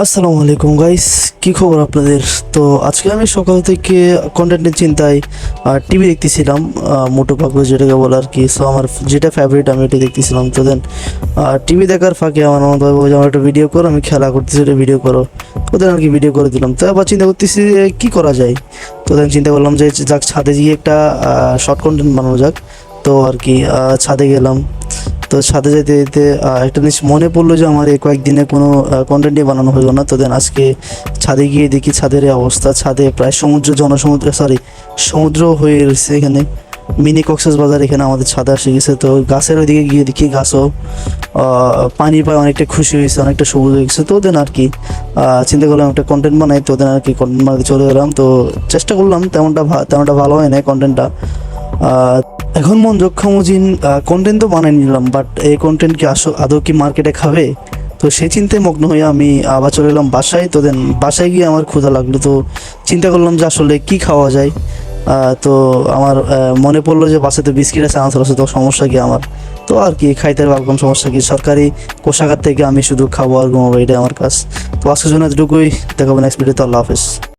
আসসালামু আলাইকুম গাইস, কি খবর আপনাদের? তো আজকে আমি সকাল থেকে কন্টেন্টের চিন্তায় টিভি দেখতেছিলাম, মোটু পাগলু যেটাকে বলে আর কি। সো আমার যেটা ফেভারিট আমি এটা দেখতেছিলাম। তো দেন টিভি দেখার ফাঁকে আমার মনে হয় যে আমার একটা ভিডিও করো, আমি খেলা করতেছি, এটা ভিডিও করো। ওদের আর কি ভিডিও করে দিলাম। তো আবার চিন্তা করতেছি যে কী করা যায়। তো দেন চিন্তা করলাম যে যাক ছাদে গিয়ে একটা শর্ট কন্টেন্ট বানানো যাক। তো আর কি ছাদে গেলাম। তো ছাদে যেতে যেতে একটা জিনিস মনে পড়লো যে আমার এই কয়েকদিনে কোনো কন্টেন্টই বানানো হলো না। তো দেন আজকে ছাদে গিয়ে দেখি ছাদের এই অবস্থা। ছাদে প্রায় সমুদ্র হয়ে রয়েছে এখানে। মিনি কক্সবাজার এখানে আমাদের ছাদে এসে গেছে। তো গাছের ওইদিকে গিয়ে দেখি গাছও পানি পায়, অনেকটা খুশি হয়েছে, অনেকটা সবুজ হয়ে গেছে। তো দেন আর কি চিন্তা করলাম একটা কন্টেন্ট বানাই। তো দেন আর কি কন্টেন্ট বানাতে চলে গেলাম। তো চেষ্টা করলাম, তেমনটা ভালো হয় না কন্টেন্টটা। এখন মন রক্ষামুজিন কন্টেন্ট তো বানিয়ে নিলাম, বাট এই কন্টেন্ট কি আদৌ কি মার্কেটে খাবে? তো সেই চিন্তায় মগ্ন হয়ে আমি আবার চলে এলাম বাসায়। তো দেন বাসায় গিয়ে আমার ক্ষুধা লাগলো। তো চিন্তা করলাম যে আসলে কি খাওয়া যায়। তো আমার মনে পড়লো যে বাসাতে বিস্কিট আছে, আনসার আছে, তো সমস্যা কি আমার? তো আর কি খাইতে পারলাম, সমস্যা কি? সরকারি কোষাগার থেকে আমি শুধু খাবো আর ঘুমাবো, এটাই আমার কাজ। তো আজকের জন্য এতটুকুই, দেখাবো নেক্সট ভিডিওতে। আল্লাহ হাফেজ।